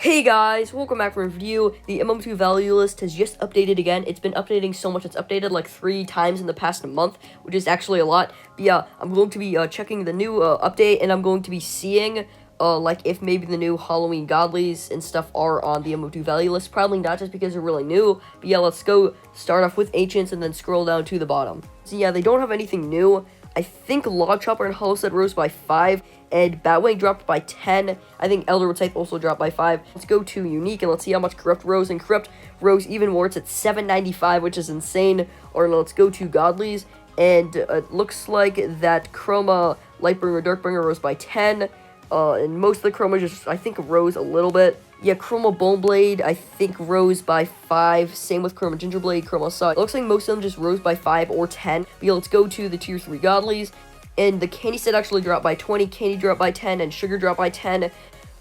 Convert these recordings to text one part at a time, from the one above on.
Hey guys, welcome back for a review. The MM2 Value list has just updated again. It's been updating so much, it's updated like 3 times in the past month, which is actually a lot. But yeah, I'm going to be checking the new update, and I'm going to be seeing like if maybe the new Halloween godlies and stuff are on the MM2 Value list. Probably not, just because they're really new. But yeah, let's go start off with Ancients and then scroll down to the bottom. So yeah, they don't have anything new. I think Log Chopper and Hollow Set rose by 5, and Batwing dropped by 10. I think Elder Type also dropped by 5. Let's go to Unique, and let's see how much Corrupt rose, and Corrupt rose even more. It's at 795, which is insane. Or let's go to Godlies, and it looks like that Chroma, Lightbringer, Darkbringer rose by 10, and most of the Chroma just, I think, rose a little bit. Yeah, Chroma Boneblade, I think, rose by 5. Same with Chroma Gingerblade, Chroma Saw. It looks like most of them just rose by 5 or 10. But yeah, let's go to the Tier 3 Godlies. And the Candy set actually dropped by 20. Candy dropped by 10. And Sugar dropped by 10.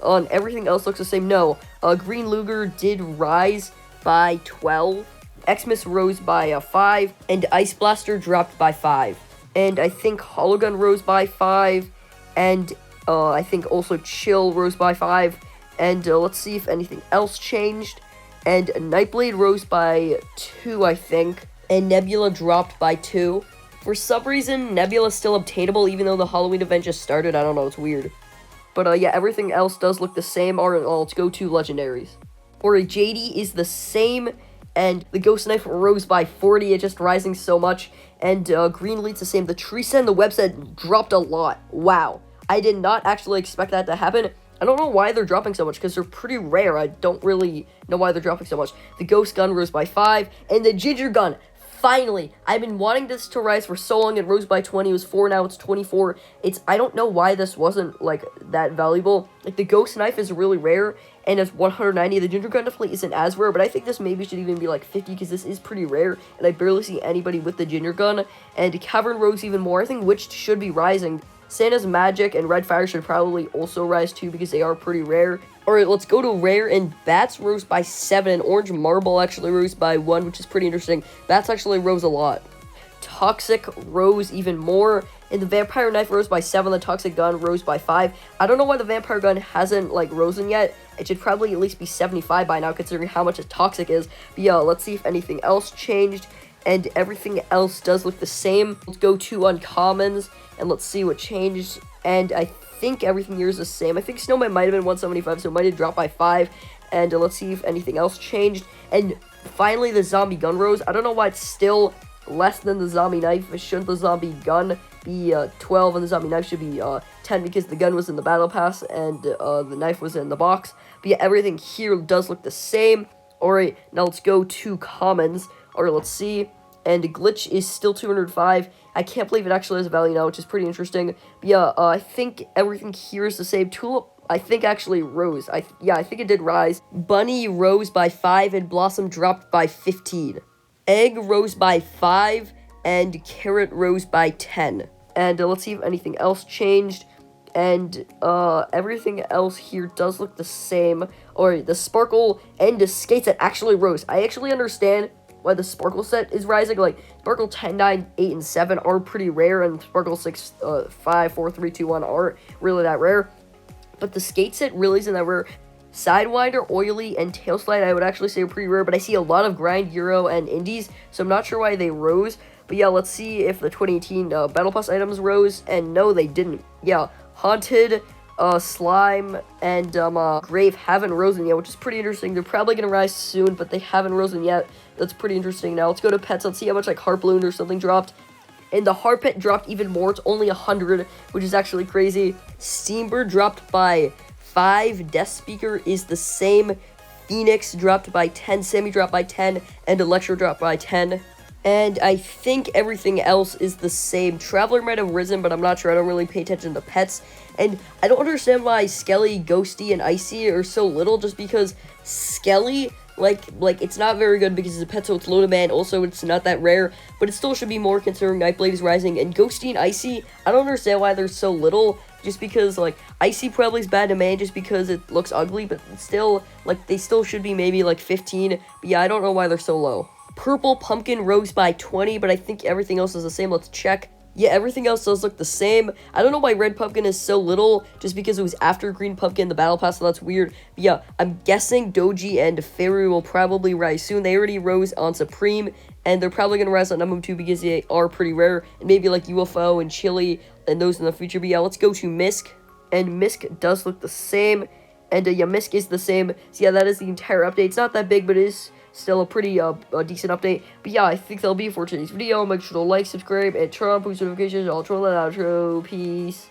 Everything else looks the same. No, Green Luger did rise by 12. Xmas rose by 5. And Ice Blaster dropped by 5. And I think Hollow Gun rose by 5. And I think also Chill rose by 5. And let's see if anything else changed. And Nightblade rose by 2, I think. And Nebula dropped by 2. For some reason, Nebula is still obtainable, even though the Halloween event just started. I don't know, it's weird. But yeah, everything else does look the same. Alright, let's go to Legendaries. Alright, JD is the same. And the Ghost Knife rose by 40. It's just rising so much. And Green Lead's the same. The Tree Set and the Web Set dropped a lot. Wow. I did not actually expect that to happen. I don't know why they're dropping so much, because they're pretty rare. I don't really know why they're dropping so much. The Ghost Gun rose by 5, and the Ginger Gun, finally! I've been wanting this to rise for so long. It rose by 20. It was 4, now it's 24. I don't know why this wasn't, like, that valuable. Like, the Ghost Knife is really rare, and it's 190. The Ginger Gun definitely isn't as rare, but I think this maybe should even be, like, 50, because this is pretty rare, and I barely see anybody with the Ginger Gun. And Cavern rose even more. I think Witch should be rising. Santa's Magic and Red Fire should probably also rise too, because they are pretty rare. Alright, let's go to Rare, and Bats rose by 7, and Orange Marble actually rose by 1, which is pretty interesting. Bats actually rose a lot. Toxic rose even more, and the Vampire Knife rose by 7, the Toxic Gun rose by 5. I don't know why the Vampire Gun hasn't, like, risen yet. It should probably at least be 75 by now, considering how much a Toxic is. But yeah, let's see if anything else changed. And everything else does look the same. Let's go to Uncommons, and let's see what changed. And I think everything here is the same. I think Snowman might have been 175, so it might have dropped by 5. And let's see if anything else changed. And finally, the Zombie Gun rose. I don't know why it's still less than the Zombie Knife. Shouldn't the Zombie Gun be 12, and the Zombie Knife should be 10, because the gun was in the Battle Pass, and the knife was in the box. But yeah, everything here does look the same. Alright, now let's go to Commons. Alright, let's see. And Glitch is still 205. I can't believe it actually has a value now, which is pretty interesting. But yeah, I think everything here is the same. Tulip, I think, actually rose. I think it did rise. Bunny rose by 5, and Blossom dropped by 15. Egg rose by 5, and Carrot rose by 10. And let's see if anything else changed. And everything else here does look the same. Or the Sparkle and the Skate Set actually rose. I actually understand why the Sparkle set is rising. Like, Sparkle 10, 9, 8, and 7 are pretty rare, and Sparkle 6, 5, 4, 3, 2, 1 aren't really that rare. But the Skate set really isn't that rare. Sidewinder, Oily, and Tailslide I would actually say are pretty rare, but I see a lot of Grind, Euro, and Indies, so I'm not sure why they rose. But yeah, let's see if the 2018 Battle Pass items rose, and no, they didn't. Yeah, Haunted, Slime, and Grave haven't risen yet, which is pretty interesting. They're probably going to rise soon, but they haven't risen yet. That's pretty interesting. Now let's go to Pets. Let's see how much, like, Heart Balloon or something dropped. And the Heart Pet dropped even more. It's only 100, which is actually crazy. Steambird dropped by 5. Death Speaker is the same. Phoenix dropped by 10. Sammy dropped by 10. And Electro dropped by 10. And I think everything else is the same. Traveler might have risen, but I'm not sure. I don't really pay attention to pets. And I don't understand why Skelly, Ghosty, and Icy are so little, just because Skelly, like it's not very good because it's a pet, so it's low demand. Also, it's not that rare, but it still should be more considering Nightblade is rising. And Ghosty and Icy, I don't understand why they're so little, just because, like, Icy probably is bad demand just because it looks ugly, but still, like, they still should be maybe, like, 15. But yeah, I don't know why they're so low. Purple Pumpkin rose by 20, but I think everything else is the same. Let's check. Yeah, everything else does look the same. I don't know why red pumpkin is so little, just because it was after green pumpkin in the battle pass, so that's weird. But yeah, I'm guessing Doji and Fairy will probably rise soon. They already rose on Supreme, and they're probably going to rise on MM2 because they are pretty rare, and maybe like UFO and Chili and those in the future. But yeah, let's go to Misk, and Misk does look the same, and yeah, Misk is the same. So yeah, that is the entire update. It's not that big, but it is still a pretty decent update. But yeah, I think that'll be it for today's video. Make sure to like, subscribe, and turn on post notifications. I'll troll that outro. Peace.